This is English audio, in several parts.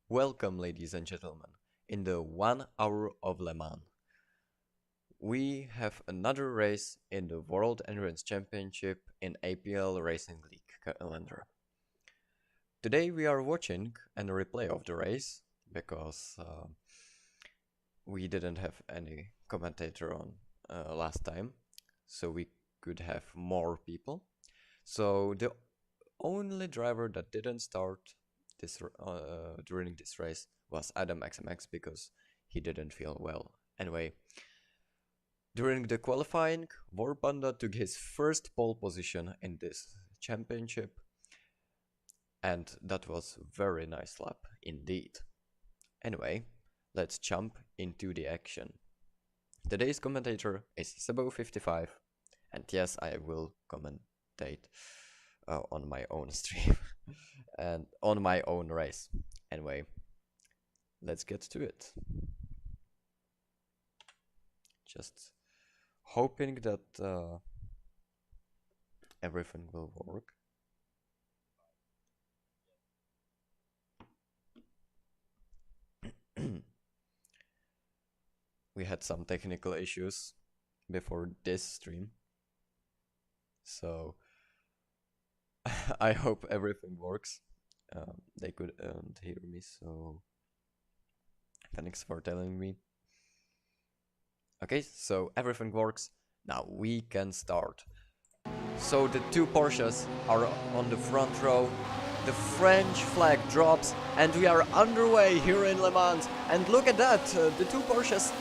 Welcome, ladies and gentlemen, in the 1 hour of Le Mans. We have another race in the World Endurance Championship in APL Racing WEC calendar. Today we are watching a replay of the race because we didn't have any commentator on last time, so we could have more people. So the only driver that didn't start this during this race was Adam XMX because he didn't feel well. Anyway, during the qualifying, Warpanda took his first pole position in this championship, and that was very nice lap indeed. Anyway, let's jump into the action. Today's commentator is Sebo55, and yes, I will commentate on my own stream and on my own race. Anyway, let's get to it. Just hoping that everything will work. We had some technical issues before this stream, so I hope everything works. They couldn't hear me, so thanks for telling me. Okay, so everything works. Now we can start. So the two Porsches are on the front row. The French flag drops and we are underway here in Le Mans. And look at that, the two Porsches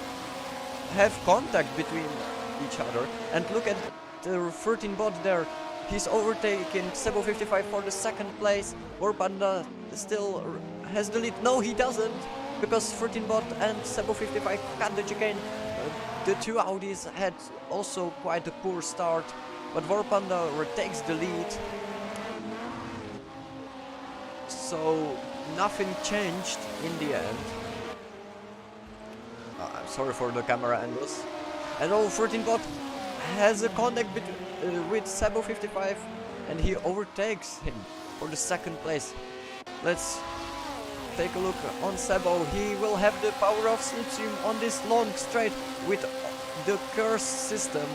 have contact between each other. And look at the 13 bot there. He's overtaking Sebo55 for the second place. Warpanda still has the lead. No, he doesn't, because 13 bot and Sebo55 cut the chicane. The two Audis had also quite a poor start, but Warpanda retakes the lead. So nothing changed in the end. I'm sorry for the camera angles. And 13 bot has a contact with Sebo55 and he overtakes him for the second place. Let's take a look on Sebo. He will have the power of slipstream on this long straight with the curse system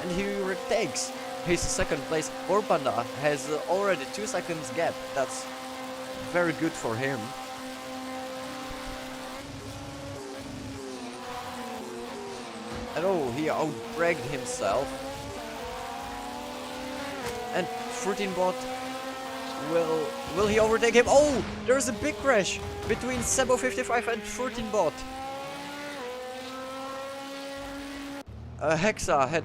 and he retakes his second place. Warpanda has already 2 seconds gap. That's very good for him. And he outbraked himself. And 13 bot will he overtake him? Oh, there's a big crash between Sebo55 and 13 bot. Hexa had,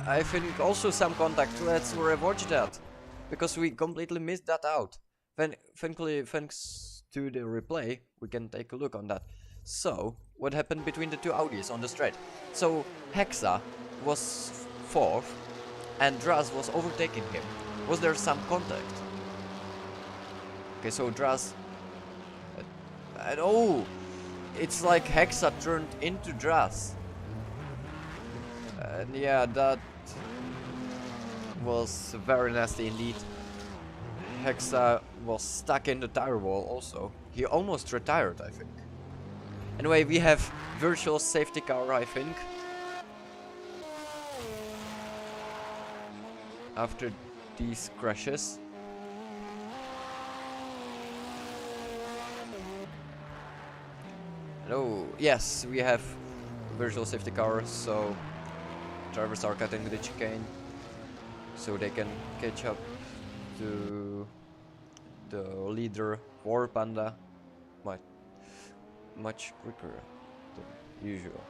I think, also some contact. Let's rewatch that, because we completely missed that out. Thankfully, thanks to the replay, we can take a look on that. So, what happened between the two Audis on the straight? So, Hexa was 4th and Draz was overtaking him. Was there some contact? Okay, so Draz... and it's like Hexa turned into Draz. And yeah, that was very nasty indeed. Hexa was stuck in the tire wall also. He almost retired, I think. Anyway, we have virtual safety car, I think. After these crashes. And yes, we have virtual safety car, so drivers are cutting the chicane so they can catch up to the leader Warpanda much quicker than usual.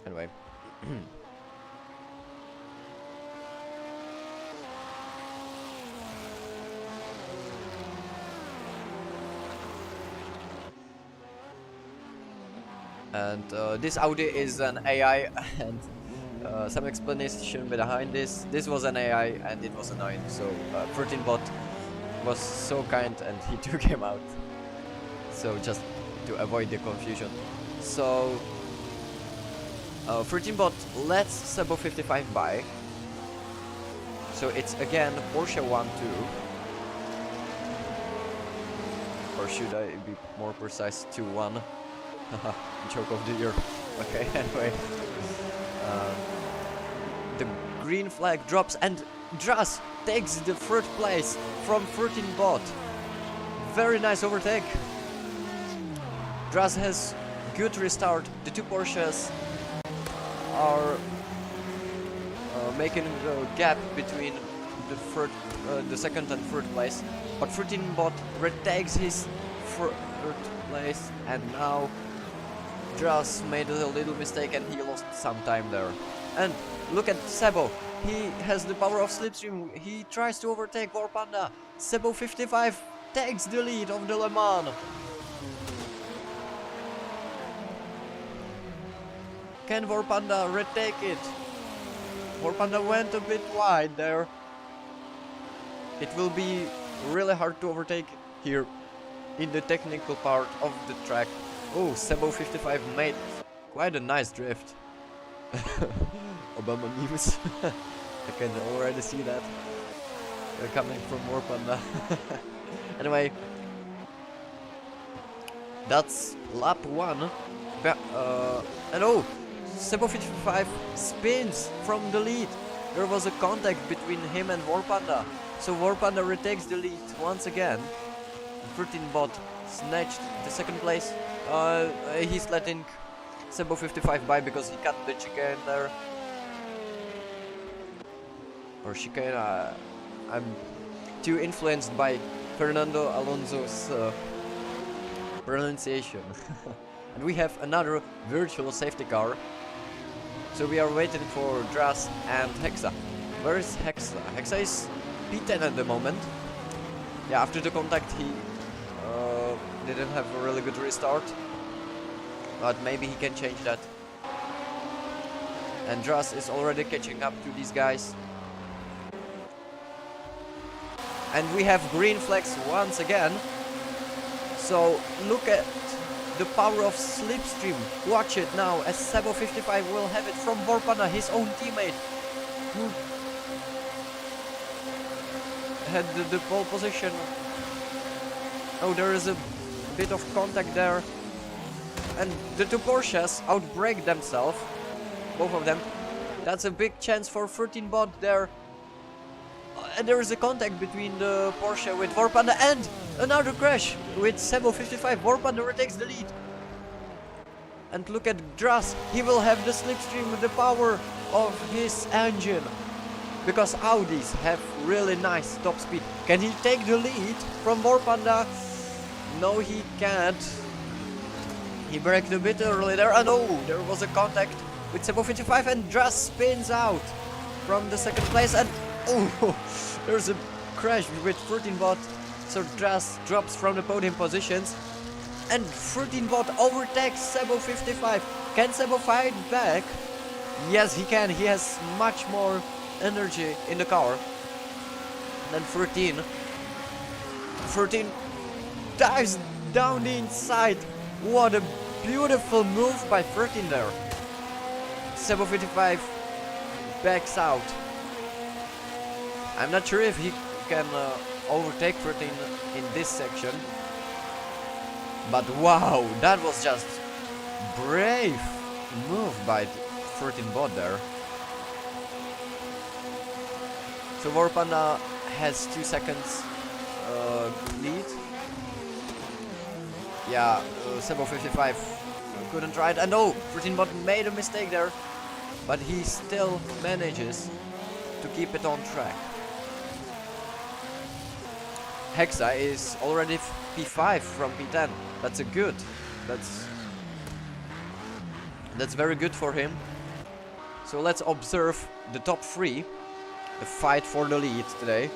Anyway. And this Audi is an AI, and some explanation behind this. This was an AI and it was annoying, so 13 bot was so kind and he took him out. So just to avoid the confusion. So 13 bot lets Sebo55 by. So it's again Porsche 1-2. or should I be more precise, 2-1. Joke of the year. Okay, anyway. The green flag drops and Dras takes the third place from 13 bot. Very nice overtake. Dras has good restart. The two Porsches are making a gap between the second and third place, but 13 bot retakes his third place, and now Dras made a little mistake and he lost some time there. And look at Sebo, he has the power of slipstream, he tries to overtake War Panda. Sebo 55 takes the lead of the Le Mans. Can War Panda retake it? War Panda went a bit wide there. It will be really hard to overtake here in the technical part of the track. Oh, Sebo 55 made quite a nice drift. Obama memes. I can already see that. They're coming from War Panda. Anyway, that's lap 1. And oh, Sebo 55 spins from the lead. There was a contact between him and War Panda. So War Panda retakes the lead once again. 13 bot snatched the second place. He's letting Sebo 55 by because he cut the chicane there. Or chicane, I'm too influenced by Fernando Alonso's pronunciation. And we have another virtual safety car. So we are waiting for Dras and Hexa. Where is Hexa? Hexa is P10 at the moment. Yeah, after the contact he didn't have a really good restart. But maybe he can change that. And Dras is already catching up to these guys. And we have green flags once again. So look at the power of slipstream. Watch it now as Sebo 55 will have it from War Panda, his own teammate, who had the pole position. Oh, there is a bit of contact there. And the two Porsches outbrake themselves, both of them. That's a big chance for 13 bot there. And there is a contact between the Porsche with War Panda and another crash with Sebo 55. War Panda retakes the lead. And look at Dras, he will have the slipstream with the power of his engine. Because Audis have really nice top speed. Can he take the lead from War Panda? No, he can't. He braked a bit early there, and oh, there was a contact with Sebo 55 and Dras spins out from the second place, and oh, there's a crash with 13 bot. So Dras drops from the podium positions, and 13 bot overtakes Sebo 55. Can Sebo fight back? Yes, he can. He has much more energy in the car than 13. 13 dives down the inside. What a beautiful move by 13 there. Sebo 55 backs out. I'm not sure if he can overtake 13 in this section. But wow, that was just brave move by 13 bot there. So War Panda has 2 seconds lead. Yeah, Sebo 55 couldn't ride, and no, 13 bot made a mistake there, but he still manages to keep it on track. Hexa is already P5 from P10. That's a good. That's very good for him. So let's observe the top 3, the fight for the lead today.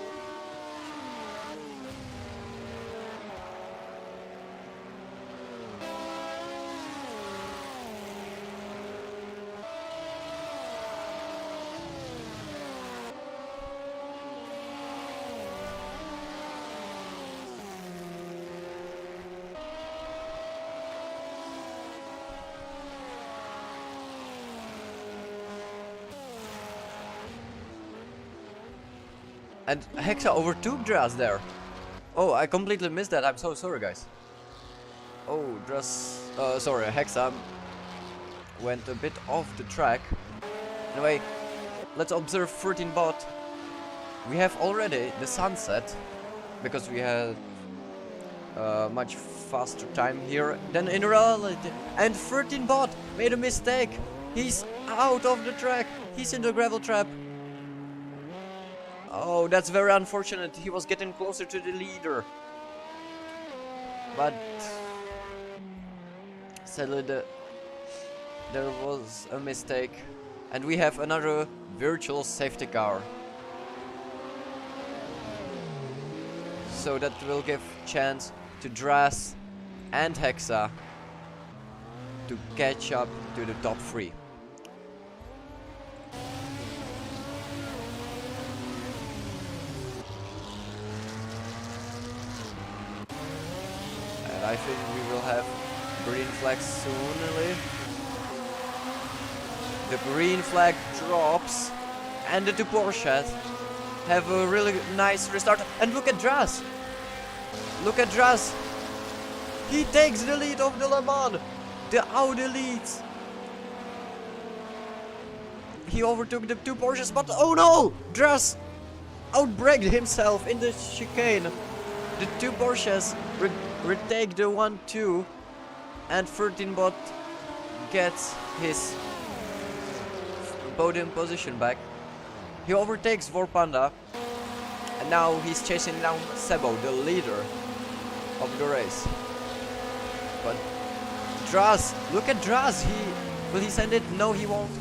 And Hexa overtook Dras there. Oh, I completely missed that. I'm so sorry, guys. Oh, sorry, Hexa went a bit off the track. Anyway, let's observe 13 bot. We have already the sunset because we had much faster time here than in reality. And 13 bot made a mistake. He's out of the track. He's in the gravel trap. Oh, that's very unfortunate. He was getting closer to the leader. But sadly there was a mistake. And we have another virtual safety car. So that will give chance to Dras and Hexa to catch up to the top 3. And I think we will have green flag soonly. The green flag drops and the two Porsches have a really nice restart. And look at Dras! Look at Dras! He takes the lead of the Le Mans! The Audi leads! He overtook the two Porsches, but oh no! Dras outbraked himself in the chicane. The two Porsches retake the 1-2 and 13 bot gets his podium position back. He overtakes Vorpanda and now he's chasing down Sebo, the leader of the race. But Dras, look at Dras, will he send it? No, he won't.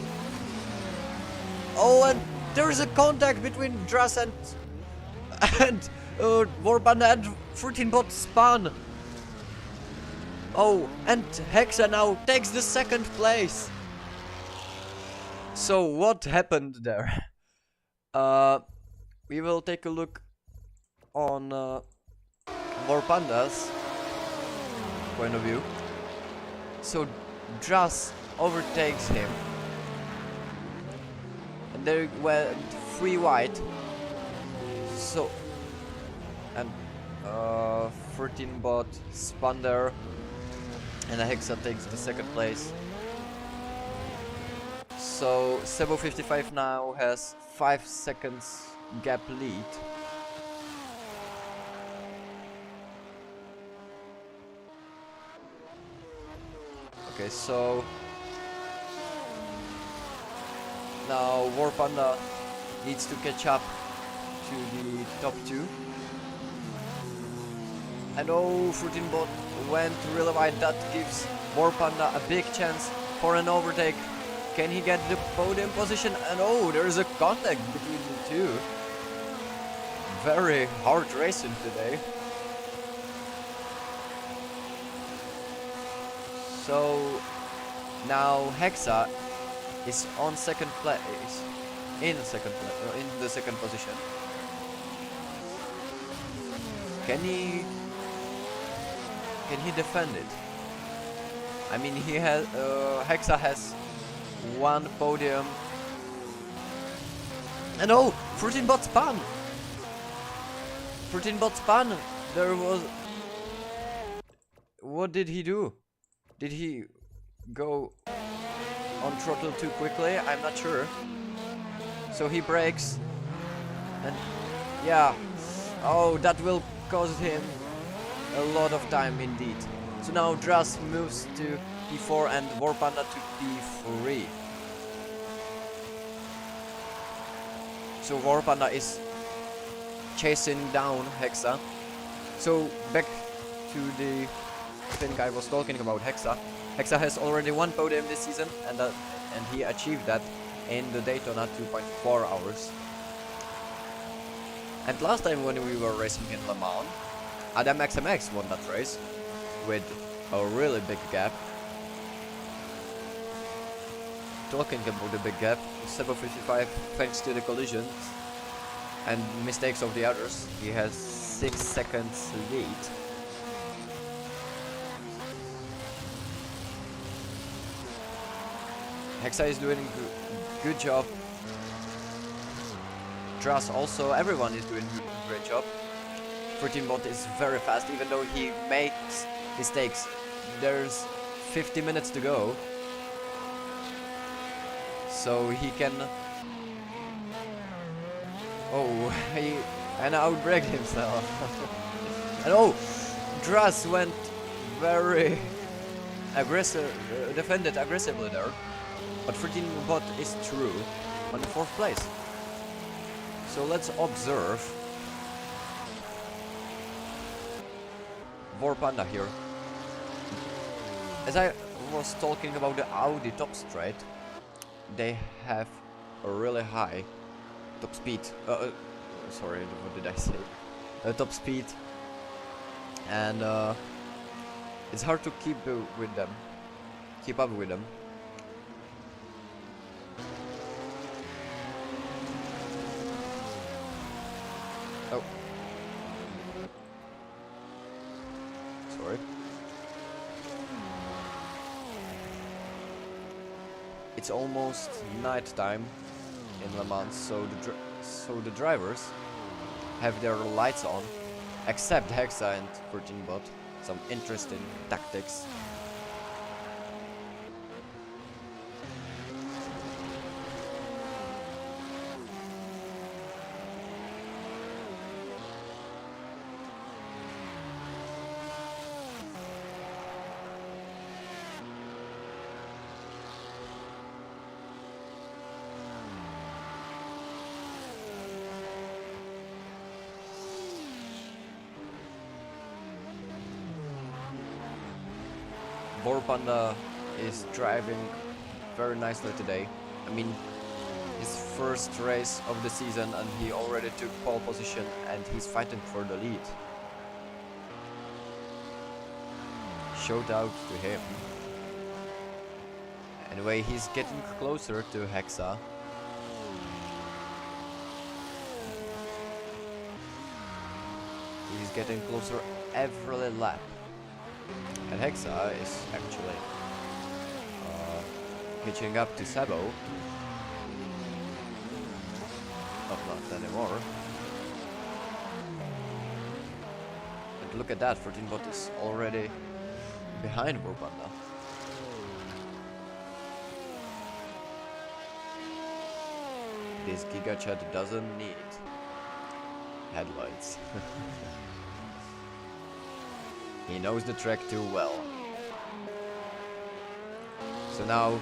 Oh, and there is a contact between Dras and Vorpanda, and 13 bot spun. Oh, and Hexa now takes the second place. So what happened there? We will take a look on Vorpanda's point of view. So Dras overtakes him, and there went 3 wide. So and 13 bot spun there, and Hexa takes the second place. So Sebo 55 now has 5 seconds gap lead. Okay, so now Vorpanda needs to catch up to the top 2. And oh, 13 bot went really wide. That gives Vorpanda a big chance for an overtake. Can he get the podium position? And oh, there is a contact between the two. Very hard racing today. So now Hexa is on second place, in the second position. Can he defend it? I mean, he has Hexa has 1 podium. And oh, 13 bot spun. 13 bot spun. There was. What did he do? Did he go on throttle too quickly? I'm not sure. So he brakes. And yeah. Oh, that will cost him a lot of time indeed. So now Dras moves to P4 and Vorpanda to P3. So Vorpanda is chasing down Hexa. So back to the thing I was talking about, Hexa. Hexa has already 1 podium this season, and he achieved that in the Daytona 2.4 hours. And last time when we were racing in Le Mans, Adam XMX won that race with a really big gap. Talking about the big gap, Sebo 55, thanks to the collisions and mistakes of the others, he has 6 seconds lead. Hexa is doing a good job. Dras also, everyone is doing a great job. 13 bot is very fast, even though he makes mistakes there's 50 minutes to go, so he can. Oh, he and outbraked himself. And oh, Drass went very aggressive, defended aggressively there, but 13 bot is true on the 4th place. So let's observe War Panda here. As I was talking about the Audi top straight, they have a really high top speed. Sorry, what did I say? Top speed, and it's hard to keep with them, keep up with them. Oh, sorry. It's almost night time in Le Mans, so the drivers have their lights on, except Hexa and 13 bot. Some interesting tactics. War Panda is driving very nicely today. I mean, his first race of the season and he already took pole position and he's fighting for the lead. Shout out to him. Anyway, he's getting closer to Hexa. He's getting closer every lap. And Hexa is actually catching up to Sabo. Not anymore. But look at that, 14 bot is already behind War Panda. This Giga Chat doesn't need headlights. He knows the track too well. So now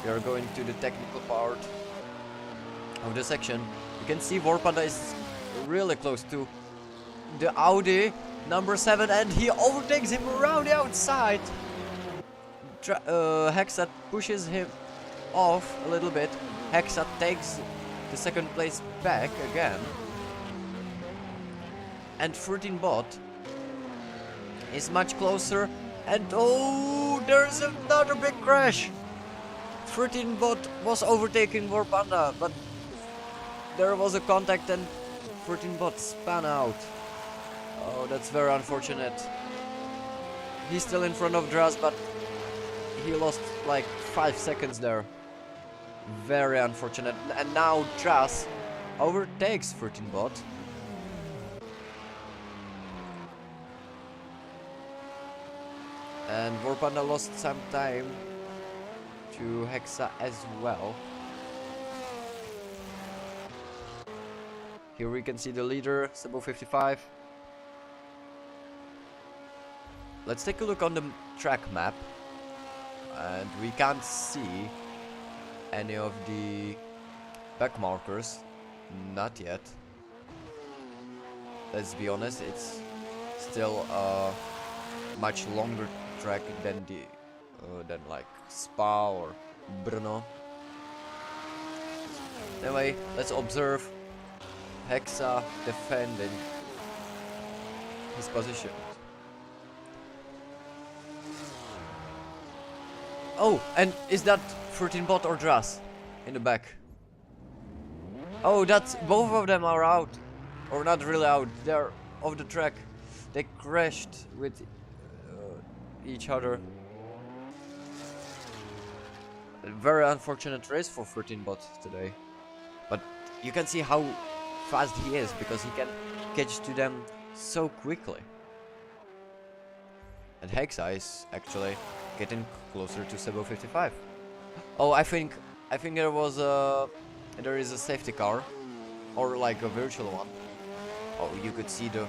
we are going to the technical part of the section. You can see War Panda is really close to the Audi number 7 and he overtakes him around the outside. Hexa pushes him off a little bit. Hexa takes the 2nd place back again. And 13 bot is much closer, and oh, there's another big crash. 13 bot was overtaking War Panda, but there was a contact and 13 bot spun out. Oh, that's very unfortunate. He's still in front of Draz, but he lost like 5 seconds there. Very unfortunate. And now Draz overtakes 13 bot. And War Panda lost some time to Hexa as well. Here we can see the leader, Sabo 55. Let's take a look on the track map. And we can't see any of the back markers. Not yet. Let's be honest, it's still a much longer track than like Spa or Brno. Anyway, let's observe Hexa defending his position. Oh, and is that 13 bot or Draz in the back? Oh, that's both of them are out, or not really out. They're off the track. They crashed with each other. A very unfortunate race for 13 bot today, but you can see how fast he is because he can catch to them so quickly. And Hexa is actually getting closer to Sebo 55. Oh, I think there is a safety car, or like a virtual one. Oh, you could see the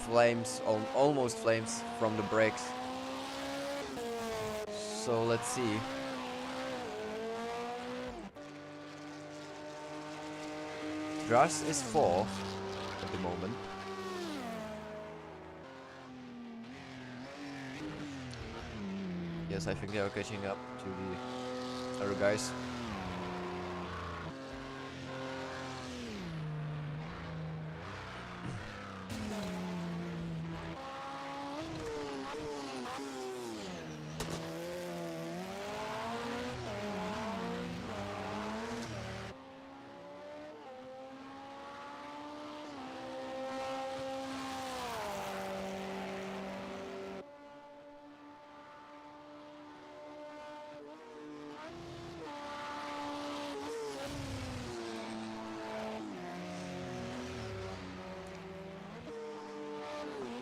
flames, almost flames from the brakes. So let's see. Drass is 4 at the moment. Yes, I think they are catching up to the other guys.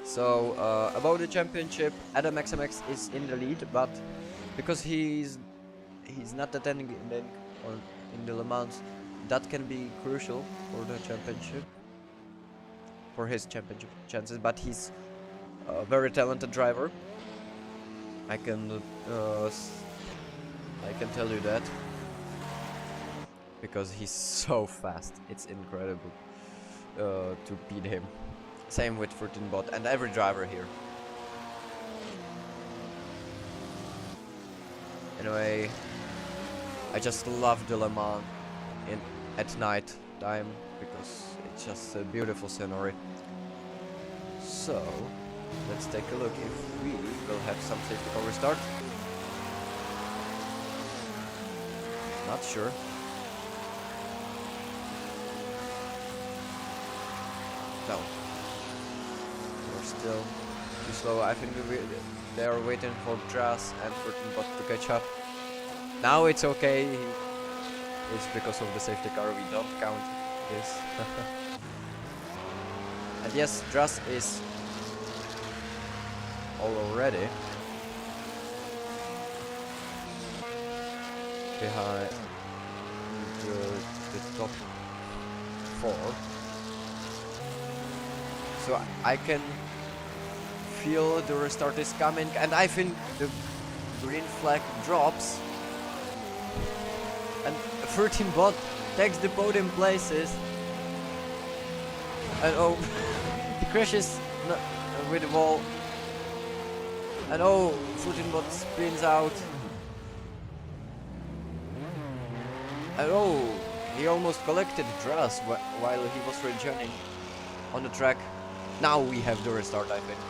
So about the championship, Adam XMX is in the lead, but because he's not attending in the Le Mans, that can be crucial for the championship, for his championship chances. But he's a very talented driver. I can tell you that, because he's so fast. It's incredible to beat him. Same with 14bot and every driver here. Anyway, I just love the Le Mans at night time because it's just a beautiful scenery. So let's take a look if we will have some safety car restart. Not sure. No. Still too slow. I think they are waiting for Drass and 14bot to catch up. Now it's okay. It's because of the safety car. We don't count this. And yes, Drass is already behind the top 4. So I can feel the restart is coming, and I think the green flag drops and 14bot takes the podium places, and oh, he crashes with the wall, and oh, 14bot spins out, and oh, he almost collected Drass while he was rejoining on the track. Now we have the restart, I think.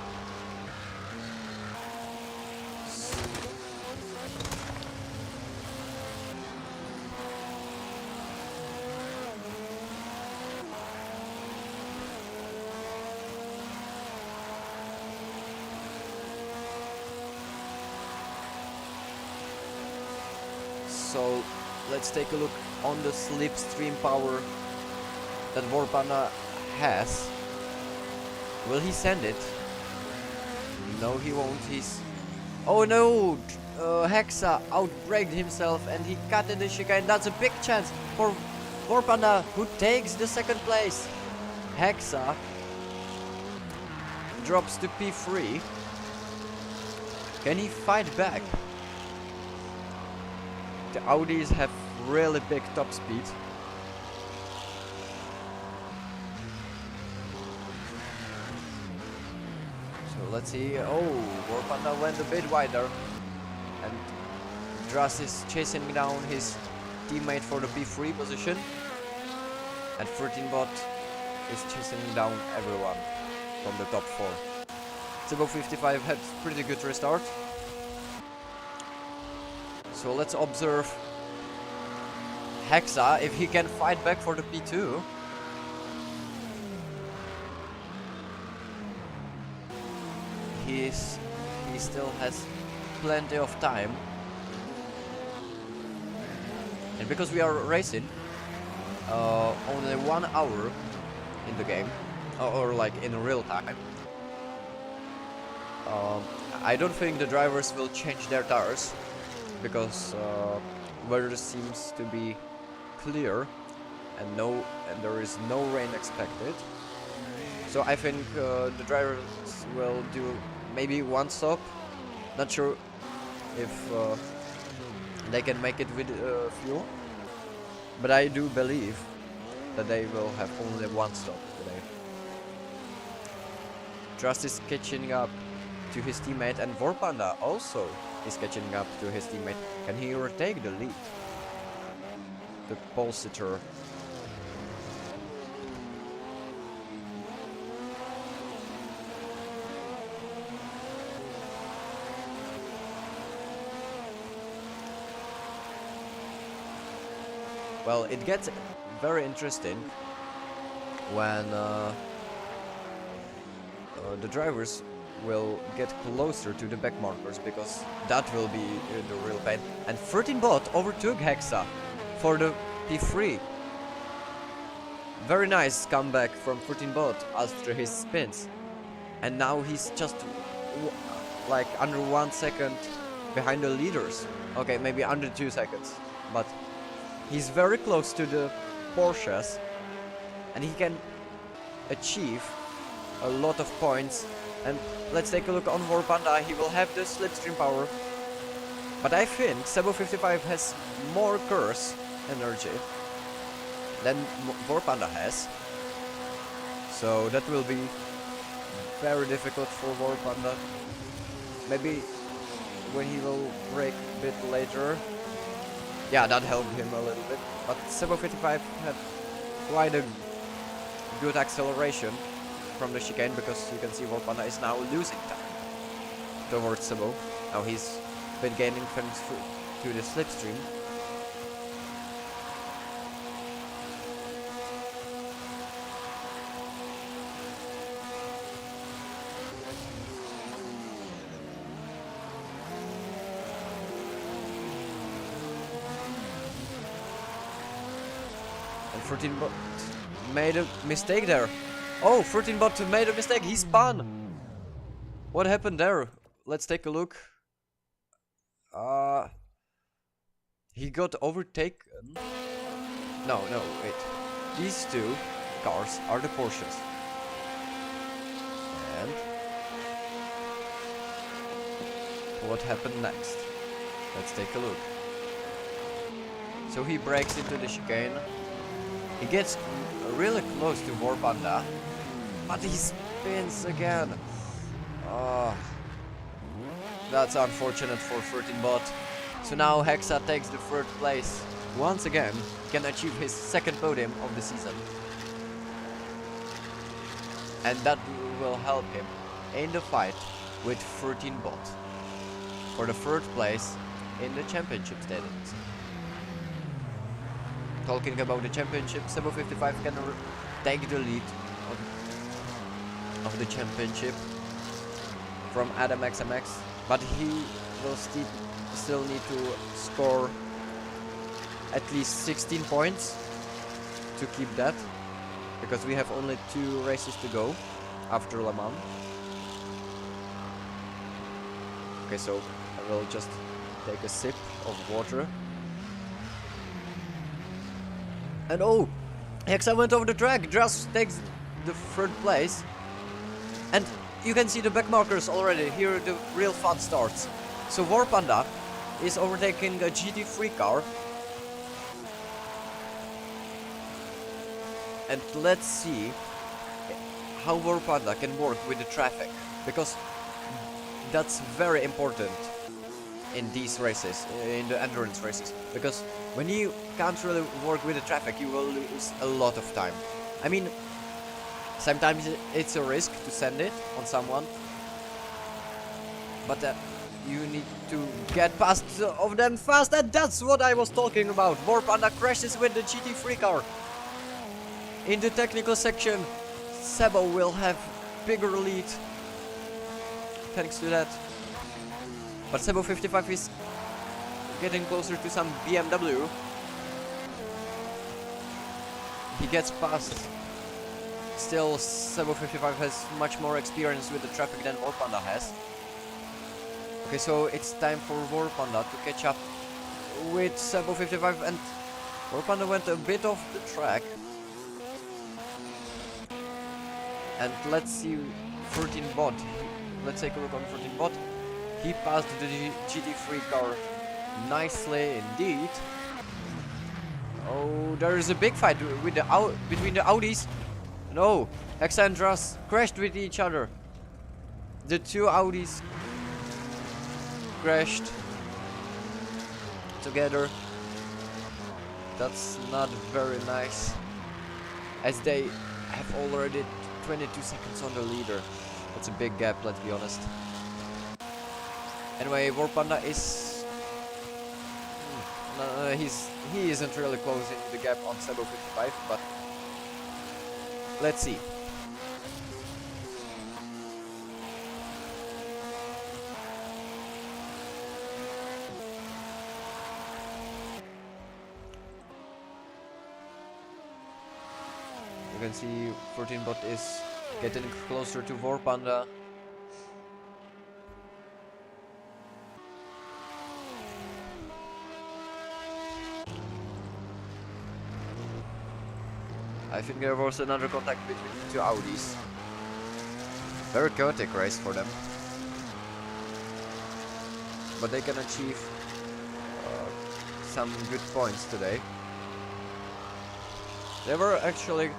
So let's take a look on the slipstream power that Vorpana has. Will he send it? No, he won't. Oh no! Hexa outbraked himself and he cut in the chicane. That's a big chance for Vorpanda, who takes the second place. Hexa drops to P3. Can he fight back? The Audis have really big top speed. Let's see. Oh, Vorpanda went a bit wider, and Drass is chasing down his teammate for the P3 position, and 14bot is chasing down everyone from the top 4. Sebo 55 had pretty good restart, so let's observe Hexa if he can fight back for the P2. He still has plenty of time, and because we are racing only 1 hour in the game, or like in real time, Um, I don't think the drivers will change their tires because weather seems to be clear and there is no rain expected. So I think the drivers will do maybe one stop. Not sure if they can make it with fuel, but I do believe that they will have only one stop today. Trust is catching up to his teammate, and Vorpanda also is catching up to his teammate. Can he retake the lead? The pole sitter. Well, it gets very interesting when the drivers will get closer to the back markers, because that will be the real pain. And 13 bot overtook Hexa for the P3. Very nice comeback from 13 bot after his spins. And now he's just like under 1 second behind the leaders. Okay, maybe under 2 seconds. But he's very close to the Porsches, and he can achieve a lot of points. And let's take a look on Vorpanda. He will have the slipstream power, but I think Sebo 55 has more curse energy than Vorpanda has, so that will be very difficult for Vorpanda. Maybe when he will brake a bit later. Yeah, that helped him a little bit, but Sebo 55 had quite a good acceleration from the chicane, because you can see Vorpanda is now losing time towards Sebo. Now he's been gaining thanks to the slipstream. And 13 bot made a mistake there. Oh, 13 bot made a mistake. He spun. What happened there? Let's take a look. He got overtaken. No, wait. These two cars are the Porsches. And what happened next? Let's take a look. So he breaks into the chicane. He gets really close to Vorpanda, but he spins again. That's unfortunate for 13 bot. So now Hexa takes the third place. Once again, can achieve his second podium of the season. And that will help him in the fight with 13 bot for the third place in the championship standings. Talking about the championship, Sebo 55 can take the lead of the championship from Adam XMX, but he will still need to score at least 16 points to keep that, because we have only 2 races to go after Le Mans. Okay, so I will just take a sip of water. And oh, Hexa went over the track, just takes the third place. And you can see the back markers already, here the real fun starts. So Vorpanda is overtaking a GT3 car. And let's see how Vorpanda can work with the traffic, because that's very important in these races, in the endurance races, because when you can't really work with the traffic, you will lose a lot of time. I mean, sometimes it's a risk to send it on someone, but you need to get past of them fast, and that's what I was talking about. Vorpanda crashes with the GT3 car. In the technical section, Sebo will have bigger lead thanks to that. But Sebo 55 is getting closer to some BMW. He gets past still Sebo 55 has much more experience with the traffic than Warpanda has. Okay, so it's time for Warpanda to catch up with Sebo 55, and Warpanda went a bit off the track. And let's see 14 bot. Let's take a look on 14 bot. He passed the GT3 car nicely indeed. Oh, there is a big fight with between the Audis. No, Hexa and Dras crashed with each other. The two Audis crashed together. That's not very nice, as they have already 22 seconds on the leader. That's a big gap, let's be honest. Anyway, Warpanda is he isn't really closing the gap on Sebo 55, but let's see. You can see 14 bot is getting closer to Warpanda. I think there was another contact between the two Audis. Very chaotic race for them, but they can achieve some good points today. They were actually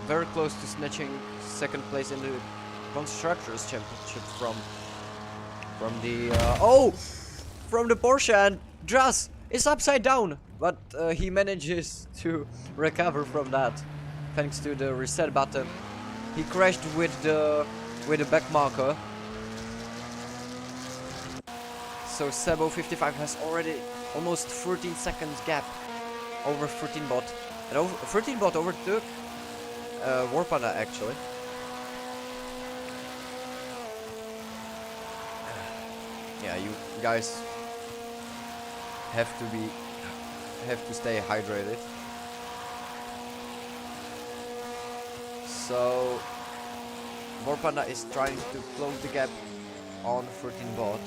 very close to snatching second place in the Constructors' Championship from the Porsche, and Dras is upside down, but he manages to recover from that thanks to the reset button. He crashed with the back marker, so Sebo 55 has already almost 13 seconds gap over 13 bot, and 13 bot overtook Warpanda actually. Yeah, you guys have to stay hydrated. So Warpanda is trying to close the gap on 13 bot.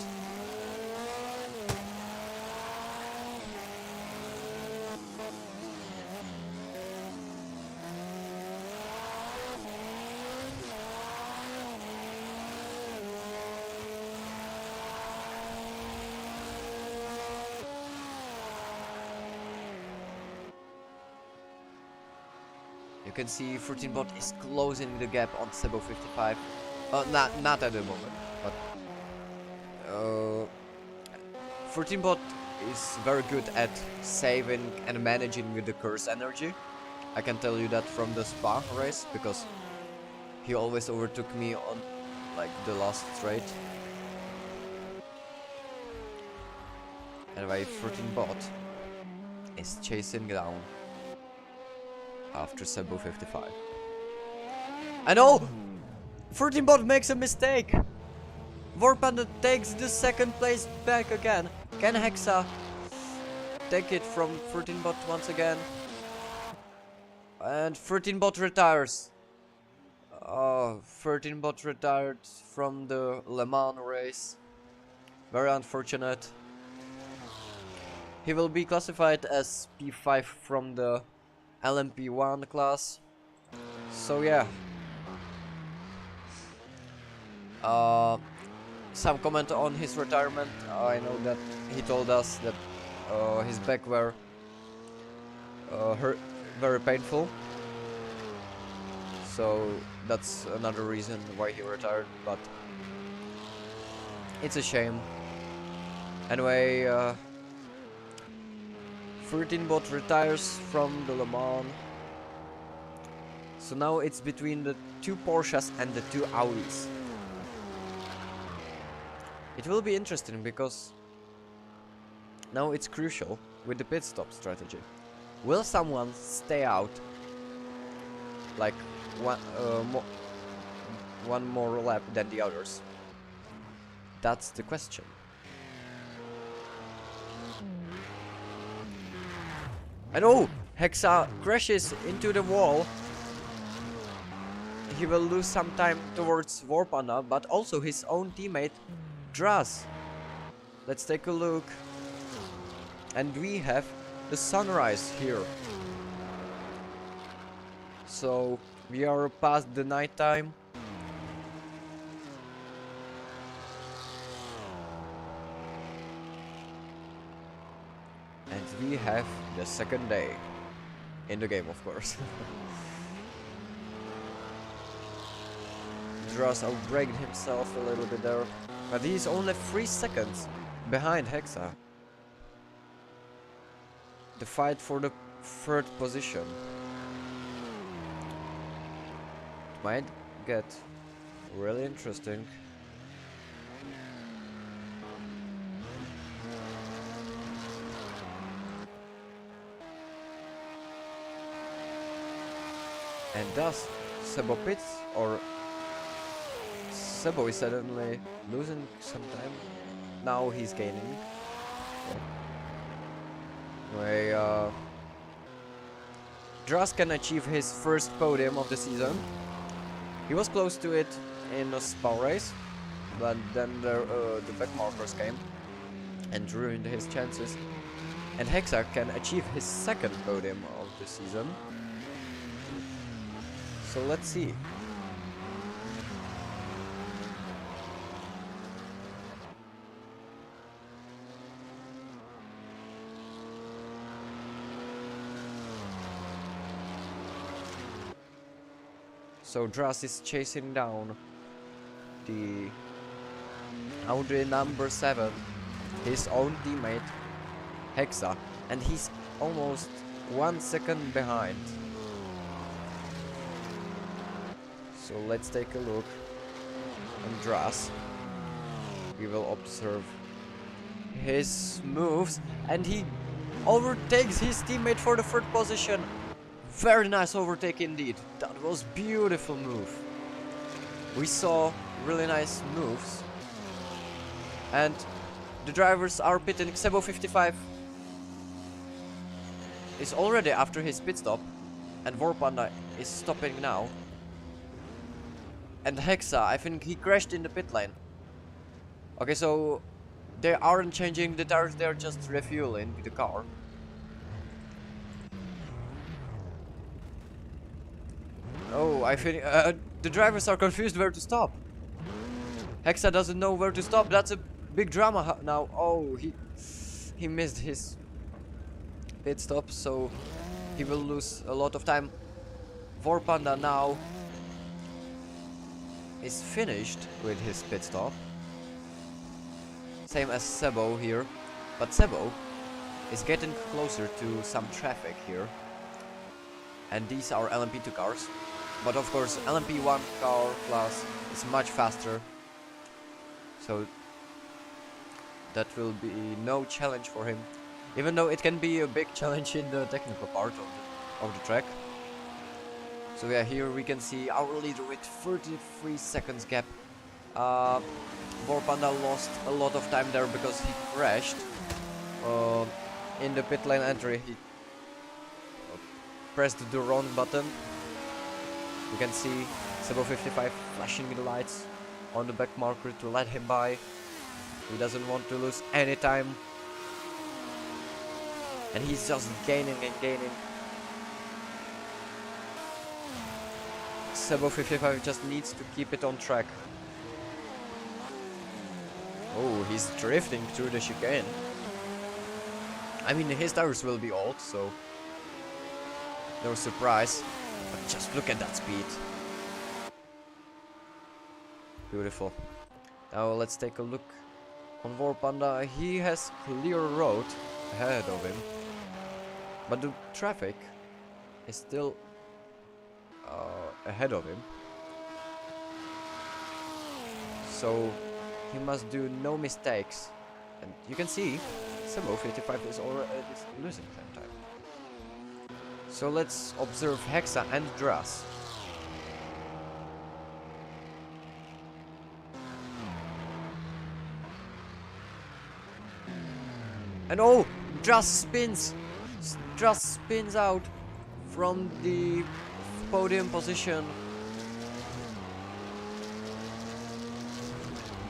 You can see 14 bot is closing the gap on Sebo 55. Not at the moment, but 14 bot is very good at saving and managing the curse energy. I can tell you that from the Spa race, because he always overtook me on like the last straight. Anyway, 14 bot is chasing down after Sebo 55. And oh! 14 bot makes a mistake! Warpanda takes the second place back again. Can Hexa take it from 14 bot once again? And 13 bot retires. 13 bot retired from the Le Mans race. Very unfortunate. He will be classified as P5 from the LMP1 class. So yeah. Some comment on his retirement. I know that he told us that his back were very painful. So that's another reason why he retired, but it's a shame. Anyway, 13 bot retires from the Le Mans. So now it's between the two Porsches and the two Audis. It will be interesting because now it's crucial with the pit stop strategy. Will someone stay out like one more lap than the others? That's the question. And oh, Hexa crashes into the wall he will lose some time towards Warpana, but also his own teammate Dras. Let's take a look. And we have the sunrise here. So we are past the night time. And we have the second day. In the game, of course. Dras outbraked himself a little bit there. But he's only 3 seconds behind Hexa. The fight for the 3rd position might get really interesting. And does Sebo pits, or Sebo is suddenly losing some time? Now he's gaining. Anyway, Dras can achieve his first podium of the season. He was close to it in a Spa race, but then the back markers came and ruined his chances. And Hexa can achieve his second podium of the season. So let's see. So Dras is chasing down the Audi number 7, his own teammate Hexa, and he's almost 1 second behind. So let's take a look on Dras. We will observe his moves, and he overtakes his teammate for the 3rd position. Very nice overtake indeed. That was beautiful move. We saw really nice moves. And the drivers are pitting. Sebo 55 is already after his pit stop, and Warpanda is stopping now. And Hexa, I think he crashed in the pit lane. Okay, so they aren't changing the tires, they're just refueling the car. Oh, I think the drivers are confused where to stop. Hexa doesn't know where to stop. That's a big drama now. Oh, he missed his pit stop, so he will lose a lot of time. Warpanda now is finished with his pit stop. Same as Sebo here, but Sebo is getting closer to some traffic here. And these are LMP2 cars. But of course LMP1 car class is much faster. So that will be no challenge for him. Even though it can be a big challenge in the technical part of the track. So yeah, here we can see our leader with 33 seconds gap. Warpanda lost a lot of time there because he crashed in the pit lane entry. He pressed the wrong button. You can see Sebo 55 flashing the lights on the back marker to let him by. He doesn't want to lose any time. And he's just gaining and gaining. Sebo 55 just needs to keep it on track. Oh, he's drifting through the chicane. I mean, his tires will be old, so no surprise. But just look at that speed. Beautiful. Now let's take a look on Warpanda. He has clear road ahead of him, but the traffic is still ahead of him. So he must do no mistakes. And you can see Sebo 55 is already losing some time. So let's observe Hexa and Dras. And oh, Dras spins out from the podium position.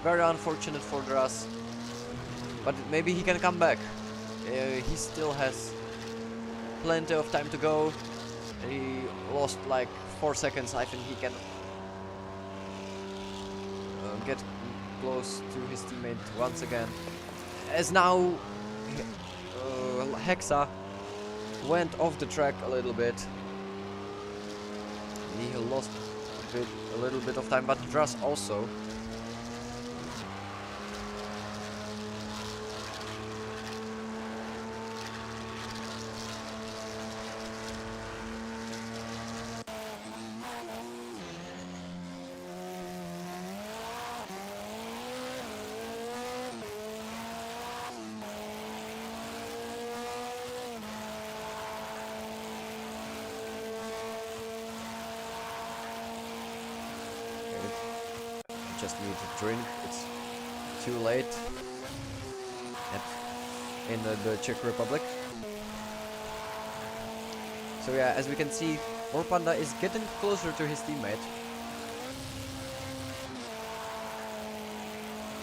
Very unfortunate for Dras. But maybe he can come back. He still has plenty of time to go. He lost like 4 seconds. I think he can get close to his teammate once again. As now Hexa went off the track a little bit. He lost a little bit of time, but Dras also. Just need to drink. It's too late in the Czech Republic. So yeah, as we can see, Warpanda is getting closer to his teammate.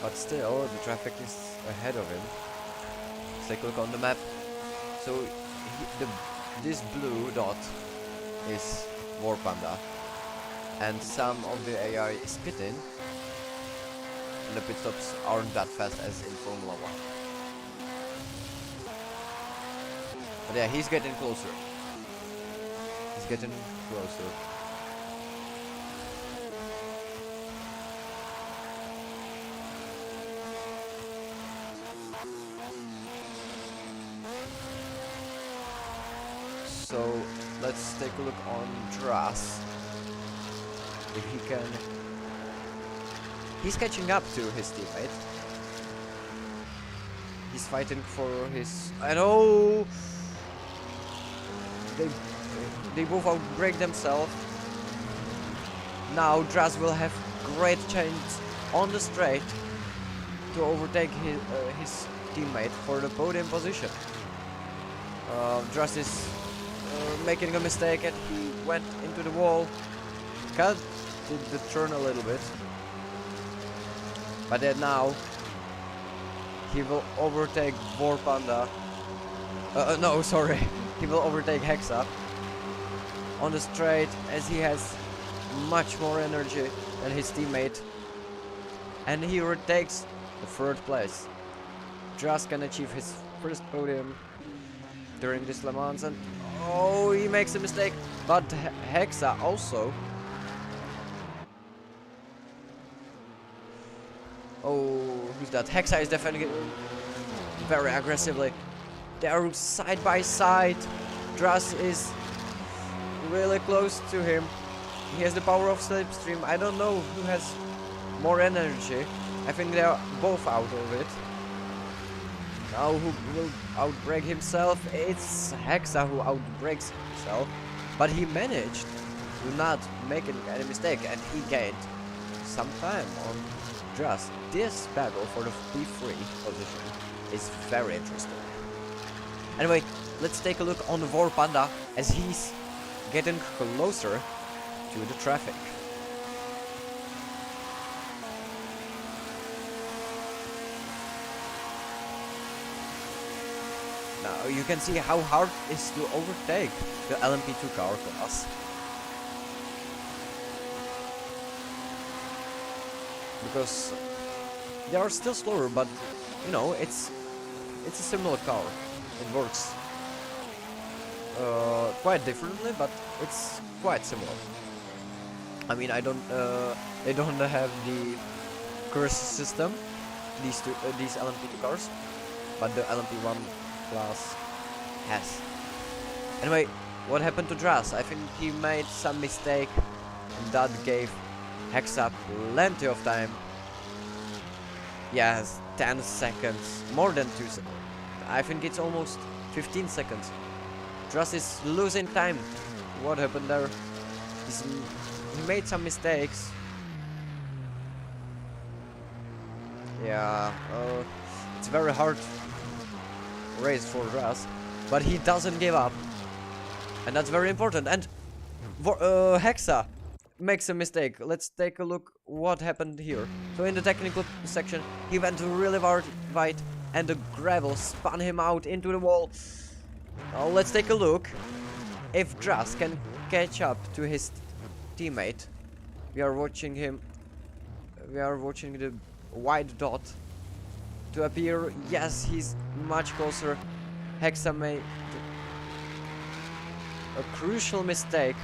But still, the traffic is ahead of him. Let's take a look on the map. So this blue dot is Warpanda, and some of the AI is pitting. And the pit stops aren't that fast as in Formula 1. But yeah, he's getting closer. He's getting closer. So let's take a look on Dras. If he can. He's catching up to his teammate. He's fighting for his. I know. They both outbreak themselves. Now Dras will have great chance on the straight to overtake his teammate for the podium position. Dras is making a mistake and he went into the wall. Cut the turn a little bit. But then now he will overtake Warpanda. No, sorry. He will overtake Hexa on the straight as he has much more energy than his teammate. And he retakes the third place. Dras can achieve his first podium during this Le Mans, and oh, he makes a mistake. But Hexa also. Oh, who's that? Hexa is defending it very aggressively. They are side by side. Dras is really close to him. He has the power of slipstream. I don't know who has more energy. I think they are both out of it. Now who will outbreak himself? It's Hexa who outbreaks himself. But he managed to not make any mistake, and he gained some time on Dras. This battle for the P3 position is very interesting. Anyway, let's take a look on the Warpanda as he's getting closer to the traffic. Now you can see how hard it is to overtake the LMP2 car class. Because they are still slower, but you know, it's a similar car. It works quite differently, but it's quite similar. I mean, they don't have the curse system, these LMP2 cars, but the LMP1 class has. Anyway, what happened to Dras? I think he made some mistake, and that gave Hexa plenty of time. Yes, 10 seconds, more than 2 seconds. I think it's almost 15 seconds. Dras is losing time. What happened there? He made some mistakes. Yeah, it's very hard race for Dras, but he doesn't give up, and that's very important. And Hexa makes a mistake. Let's take a look what happened here. So in the technical section, he went really wide and the gravel spun him out into the wall. Now let's take a look if Dras can catch up to his teammate. We are watching the white dot to appear. Yes, he's much closer. Hexa made a crucial mistake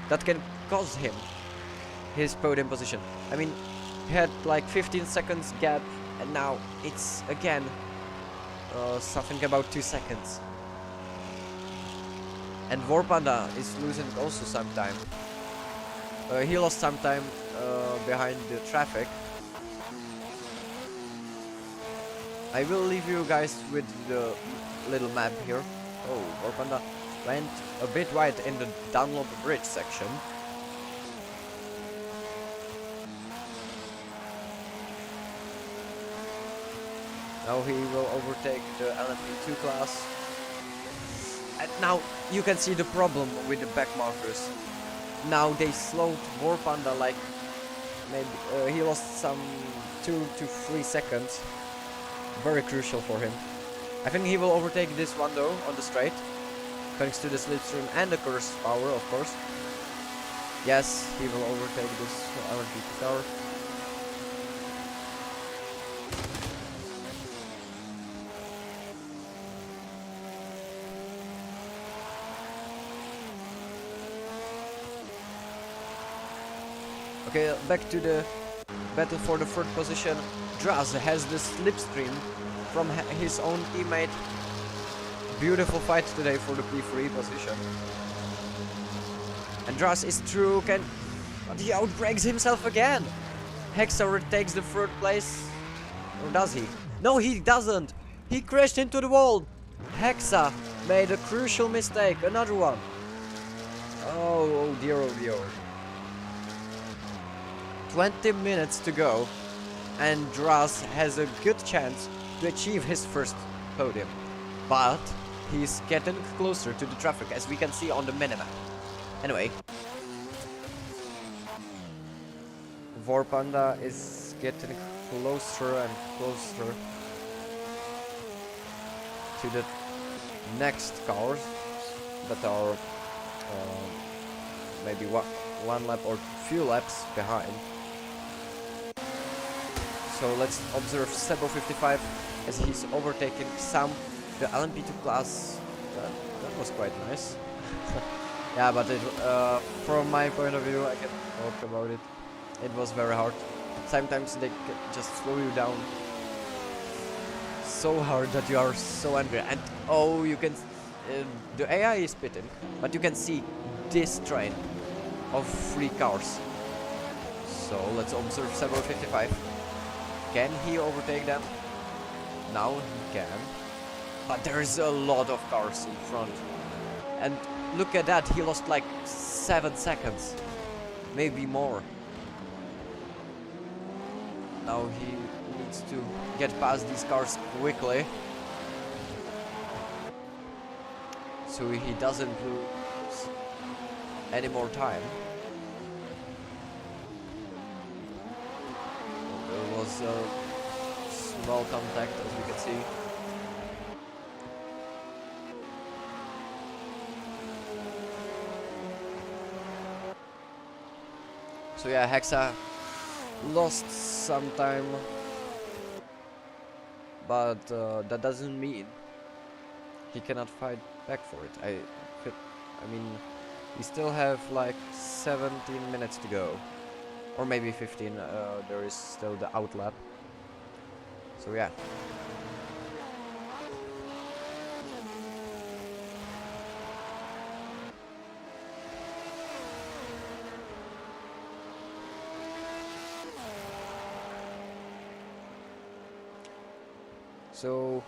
that can cost him his podium position. I mean, he had like 15 seconds gap, and now it's again something about 2 seconds. And Warpanda is losing also some time. He lost some time behind the traffic. I will leave you guys with the little map here. Oh, Warpanda went a bit wide in the Dunlop Bridge section. Now he will overtake the LMP2 class. And now you can see the problem with the back markers. Now they slowed Warpanda like maybe he lost some 2 to 3 seconds. Very crucial for him. I think he will overtake this one though on the straight, thanks to the slipstream and the curse power, of course. Yes, he will overtake this LMP2 car. Okay, back to the battle for the third position. Dras has the slipstream from his own teammate. Beautiful fight today for the P3 position. And Dras is through, but he outbrakes himself again. Hexa takes the third place. Or does he? No, he doesn't. He crashed into the wall. Hexa made a crucial mistake. Another one. Oh dear, oh dear. 20 minutes to go, and Dras has a good chance to achieve his first podium, but he's getting closer to the traffic, as we can see on the minimap. Anyway, Warpanda is getting closer and closer to the next cars that are maybe one lap or few laps behind. So let's observe Sebo 55 as he's overtaking Sam, the LMP2 class. That was quite nice. Yeah, but from my point of view, I can talk about it. It was very hard. Sometimes they just slow you down so hard that you are so angry. And oh, you can the AI is pitting, but you can see this train of 3 cars. So let's observe Sebo 55. Can he overtake them? Now he can. But there's a lot of cars in front. And look at that, he lost like 7 seconds. Maybe more. Now he needs to get past these cars quickly, so he doesn't lose any more time. There was a small contact, as we can see. So yeah, Hexa lost some time, but that doesn't mean he cannot fight back for it. I mean, we still have like 17 minutes to go, or maybe 15. There is still the outlap. So yeah. So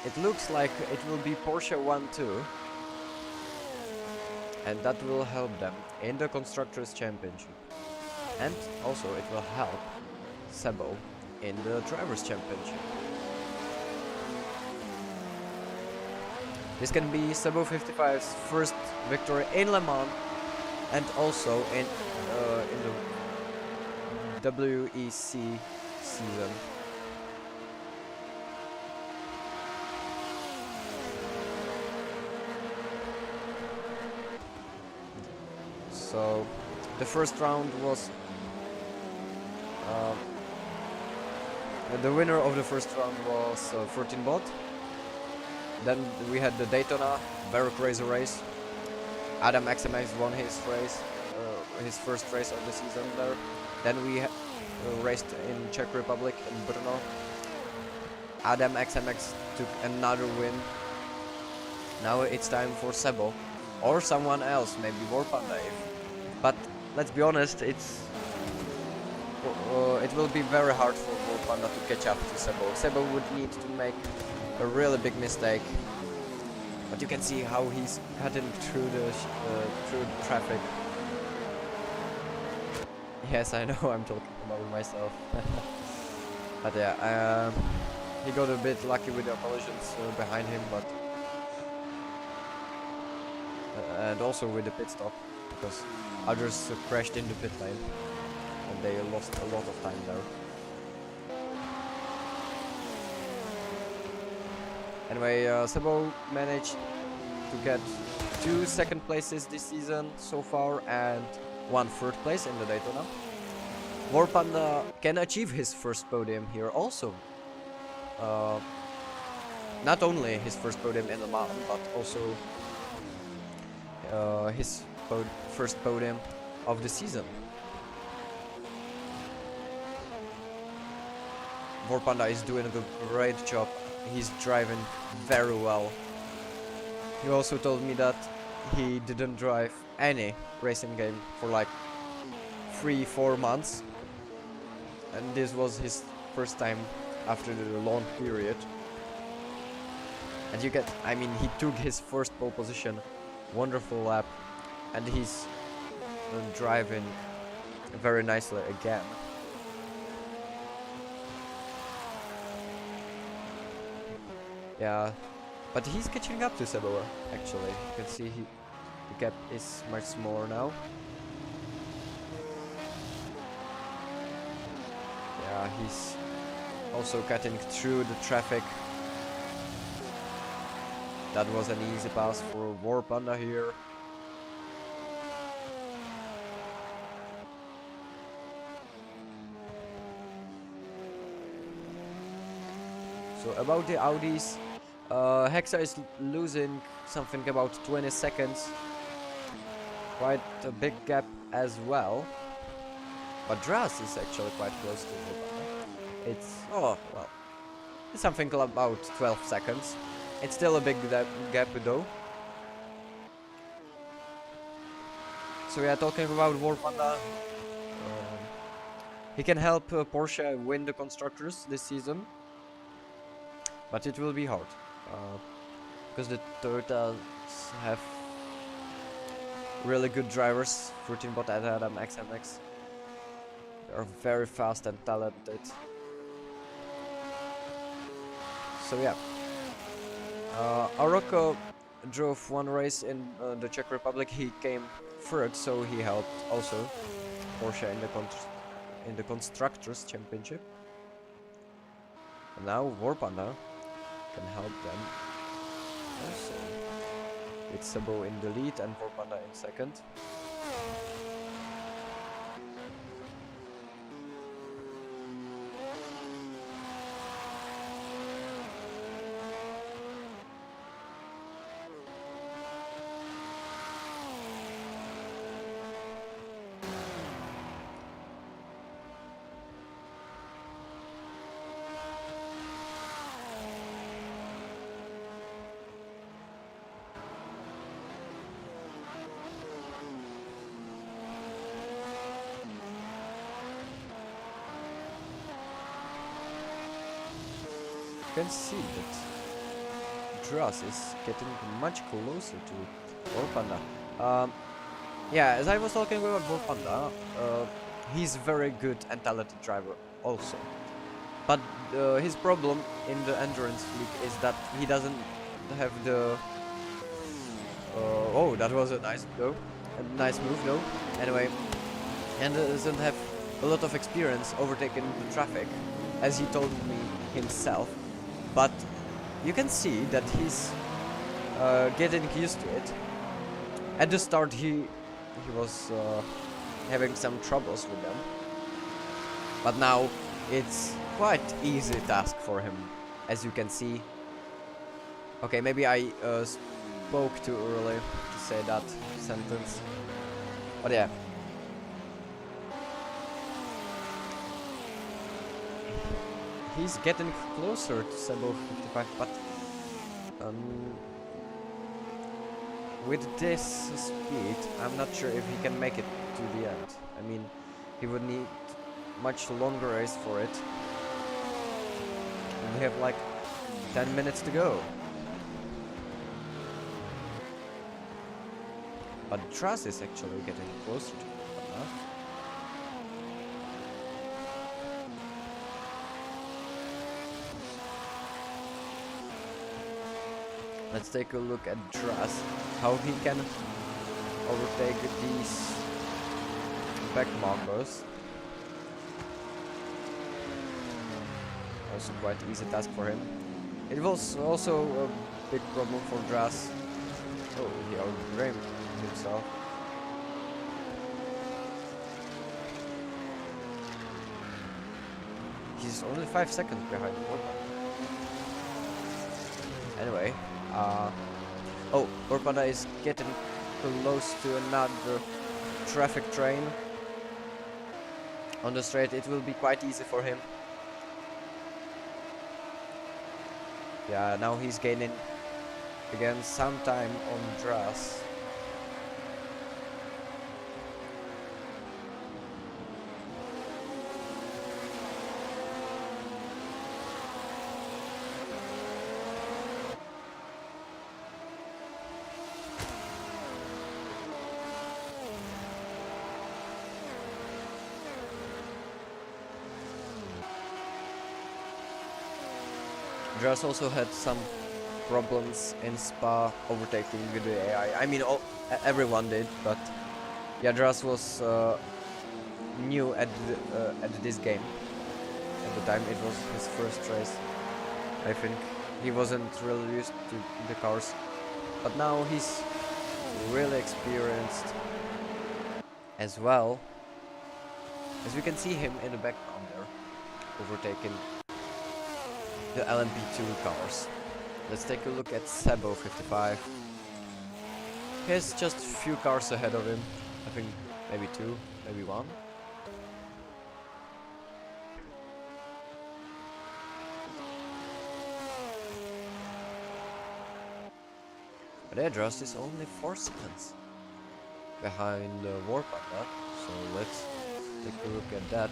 it looks like it will be Porsche 1-2, and that will help them in the Constructors' Championship, and also it will help Sebo in the Drivers' Championship. This can be Sebo 55's first victory in Le Mans, and also in the WEC season. So the first round was the winner of the first round was 14 bot. Then we had the Daytona, very crazy race. Adam XMX won his race, his first race of the season there. Then we raced in Czech Republic in Brno. Adam XMX took another win. Now it's time for Sebo or someone else, maybe Warpanda. But let's be honest, it will be very hard for Warpanda to catch up to Sebo. Sebo would need to make a really big mistake. But you can see how he's cutting through the traffic. Yes, I know I'm talking about myself. But yeah, he got a bit lucky with the collisions behind him, but and also with the pit stop, because others crashed in the pit lane and they lost a lot of time there. Anyway, Sebo managed to get 2 second places this season so far and 1 third place in the Daytona. Warpanda can achieve his first podium here also. Not only his first podium in Le Mans, but also his first podium of the season. Warpanda is doing a great job. He's driving very well. He also told me that he didn't drive any racing game for like 3-4 months, and this was his first time after the long period. And you get, I mean, he took his first pole position, wonderful lap, and he's driving very nicely again. Yeah, but he's catching up to Sebo actually. You can see the gap is much smaller now. Yeah, he's also cutting through the traffic. That was an easy pass for Warpanda here. So about the Audis, Hexa is losing something about 20 seconds. Quite a big gap as well. But Dras is actually quite close to Warpanda. It's, oh, well, it's something about 12 seconds. It's still a big gap though. So we are talking about Warpanda. He can help Porsche win the constructors this season, but it will be hard because the Toyotas have really good drivers. 13 bot at Adam XMX. They are very fast and talented. So yeah. Aroko drove 1 race in the Czech Republic. He came third, so he helped also Porsche in the Constructors Championship. And now Warpanda can help them also. It's Sebo in the lead and Warpanda in second. You can see that Dras is getting much closer to Warpanda. Yeah, as I was talking about Warpanda, he's very good and talented driver also. But his problem in the Endurance League is that he doesn't have the... oh, that was a nice blow. a nice move though. Anyway, and doesn't have a lot of experience overtaking the traffic, as he told me himself. But you can see that he's getting used to it. At the start, he was having some troubles with them, but now it's quite easy task for him, as you can see. Okay, maybe I spoke too early to say that sentence, but yeah. He's getting closer to Sebo 55, but with this speed, I'm not sure if he can make it to the end. I mean, he would need much longer race for it. And we have like 10 minutes to go. But Truss is actually getting closer to it. Let's take a look at Truss, how he can overtake these back markers. Also quite easy task for him. It was also a big problem for Truss. Oh, he outdrained himself. He's only 5 seconds behind Vorpanda. Anyway, oh, Vorpanda is getting close to another traffic train on the straight. It will be quite easy for him. Yeah, now he's gaining again some time on Truss. Truss also had some problems in Spa overtaking with the AI. I mean, everyone did, but yeah, Truss was new at this game. At the time, it was his first race. I think he wasn't really used to the cars, but now he's really experienced as well. As we can see him in the background there, overtaking the LMP2 cars. Let's take a look at Sebo 55. He has just a few cars ahead of him. I think maybe 2, maybe 1. But Edras is only 4 seconds behind Vorpanda, so let's take a look at that.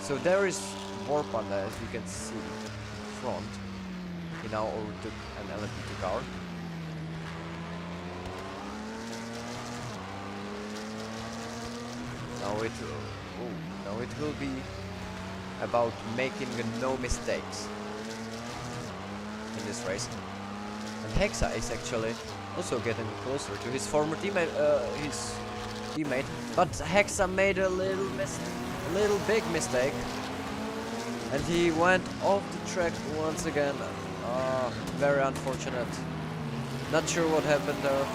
So there is Vorpanda, as you can see in front. He now overtook an LMP2 car. Now it will be about making no mistakes in this race. And Hexa is actually also getting closer to his former teammate, but Hexa made a little big mistake, and he went off the track once again. Very unfortunate. Not sure what happened there.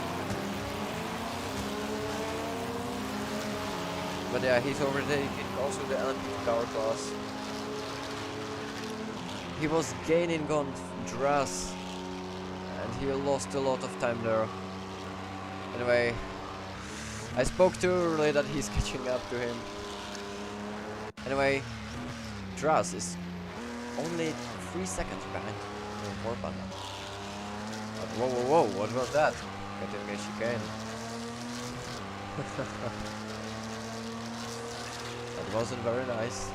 But yeah, he's overtaking also the LMP car class. He was gaining on Truss, and he lost a lot of time there. Anyway, I spoke too early that he's catching up to him. Anyway, Truss is only 3 seconds behind Vorpanda. But whoa, what was that? Getting a chicane. That wasn't very nice.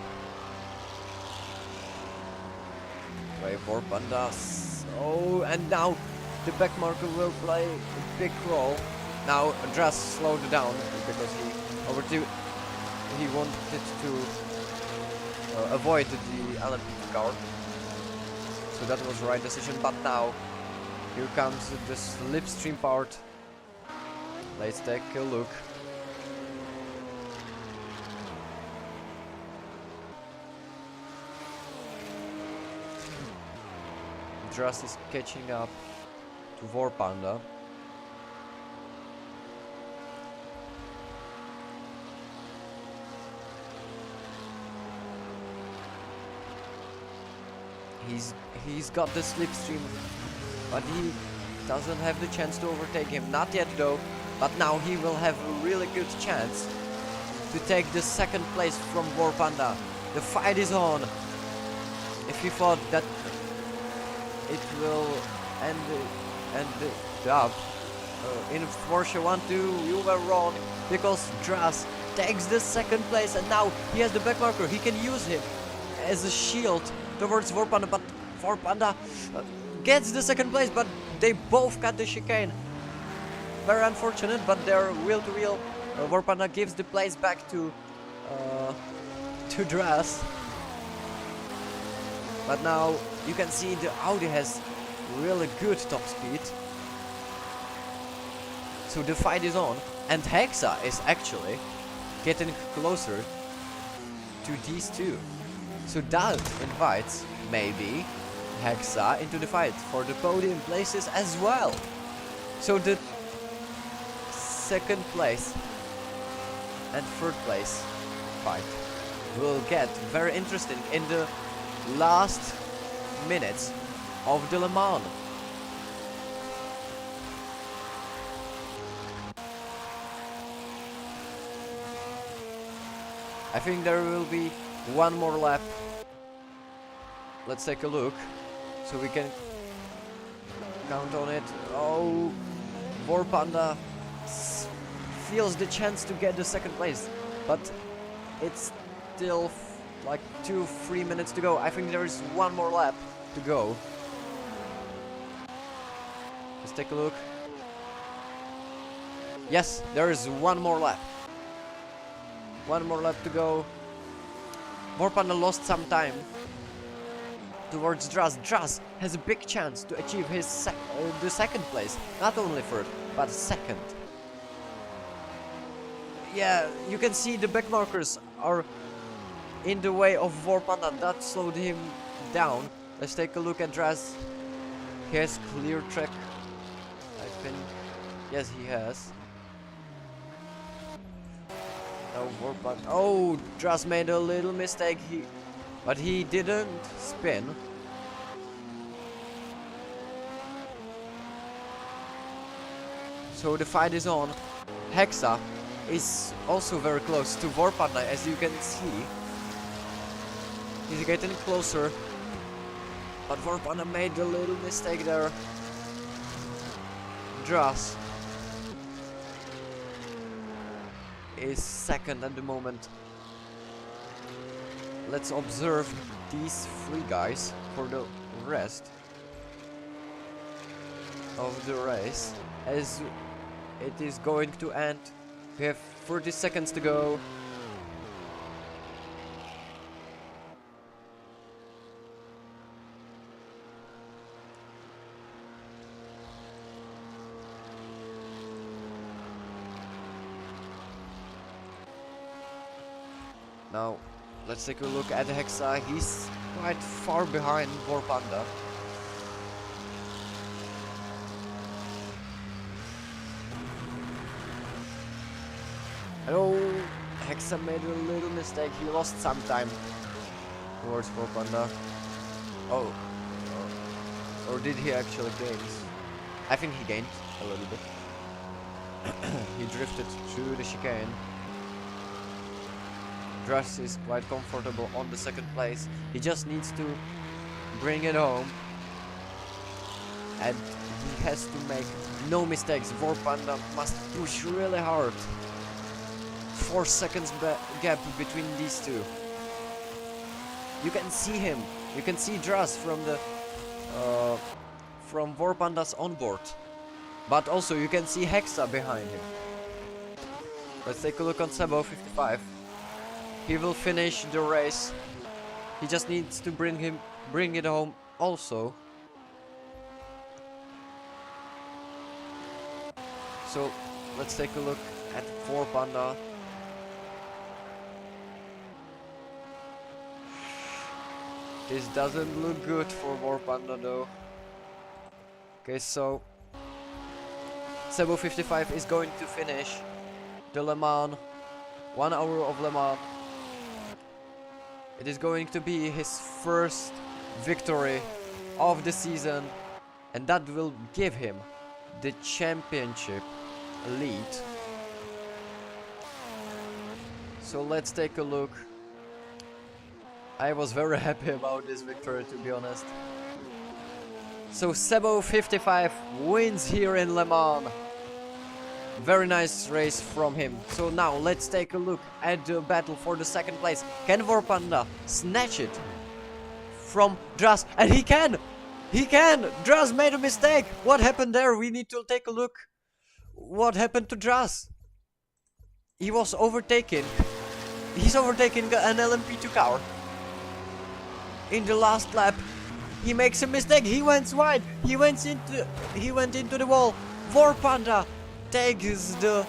Anyway, Vorpanda. Oh, and now the back marker will play a big role. Now Truss slowed down because he wanted to avoid the LMP car. So that was the right decision, but now here comes the slipstream part. Let's take a look. Dras is catching up to War Panda. He's got the slipstream, but he doesn't have the chance to overtake him. Not yet though, but now he will have a really good chance to take the second place from War Panda. The fight is on. If he thought that it will end up in Porsche 1-2, you were wrong, because Dras takes the second place and now he has the back marker. He can use him as a shield towards War Panda, but War Panda gets the second place, but they both cut the chicane. Very unfortunate, but they're wheel to wheel. War Panda gives the place back to Dras. But now you can see the Audi has really good top speed. So the fight is on, and Hexa is actually getting closer to these two. So that invites maybe Hexa into the fight for the podium places as well. So the second place and third place fight will get very interesting in the last minutes of the Le Mans. I think there will be one more lap. Let's take a look so we can count on it. Oh, War Panda feels the chance to get the second place, but it's still like 2-3 minutes to go. I think there is one more lap to go. Let's take a look. Yes, there is one more lap. One more lap to go. War Panda lost some time towards Dras. Dras has a big chance to achieve his the second place. Not only third, but second. Yeah, you can see the back markers are in the way of War Panda. That slowed him down. Let's take a look at Dras. He has clear track, I think. Yes, he has. Oh, War Panda. Oh, Dras made a little mistake. But he didn't spin. So the fight is on. Hexa is also very close to War Panda, as you can see. He's getting closer, but War Panda made a little mistake there. Dras is second at the moment. Let's observe these three guys for the rest of the race, as it is going to end. We have 30 seconds to go. Now, let's take a look at Hexa. He's quite far behind War Panda. Oh, Hexa made a little mistake. He lost some time towards War Panda. Oh, or did he actually gain? I think he gained a little bit. He drifted through the chicane. Dras is quite comfortable on the second place. He just needs to bring it home, and he has to make no mistakes. War Panda must push really hard. 4 seconds gap between these two. You can see him. You can see Dras from the from War Panda's onboard, but also you can see Hexa behind him. Let's take a look on Sebo 55. He will finish the race. He just needs to bring it home also. So let's take a look at Four Panda. This doesn't look good for War Panda though. Okay, so Sebo 55 is going to finish the Le Mans, 1 hour of Le Mans. It is going to be his first victory of the season, and that will give him the championship lead. So let's take a look. I was very happy about this victory, to be honest. So Sebo 55 wins here in Le Mans. Very nice race from him. So now let's take a look at the battle for the second place. Can War Panda snatch it from Dras? And he can! He can! Dras made a mistake! What happened there? We need to take a look. What happened to Dras? He was overtaken. He's overtaking an LMP2 car. In the last lap, he makes a mistake. He went wide. He went into the wall. War Panda takes the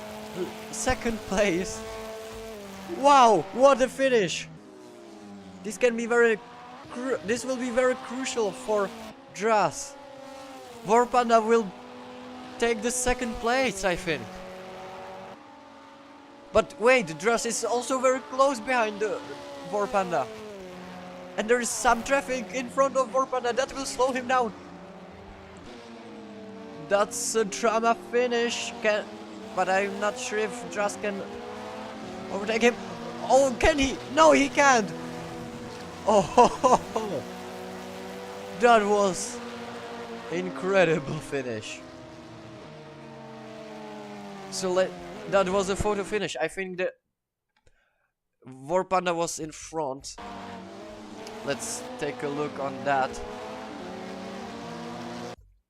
second place. Wow, what a finish! This will be very crucial for Dras. War Panda will take the second place, I think. But wait, Dras is also very close behind the War Panda. And there is some traffic in front of War Panda that will slow him down. That's a drama finish, but I'm not sure if Dras can overtake him. Oh, can he? No, he can't. Oh, that was incredible finish. So that was a photo finish. I think that War Panda was in front. Let's take a look on that.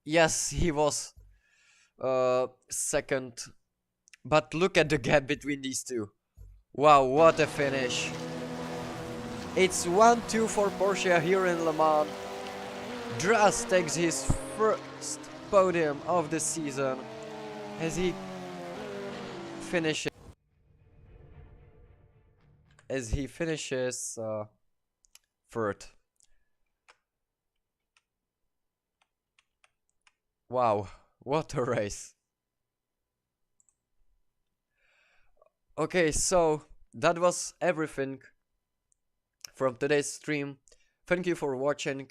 Yes, he was second. But look at the gap between these two. Wow, what a finish. It's 1-2 for Porsche here in Le Mans. Dras takes his first podium of the season as he finishes third. Wow, what a race. Okay, so that was everything from today's stream. Thank you for watching.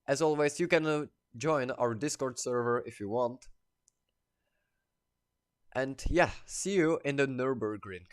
As always, you can join our Discord server if you want. And yeah, see you in the Nürburgring.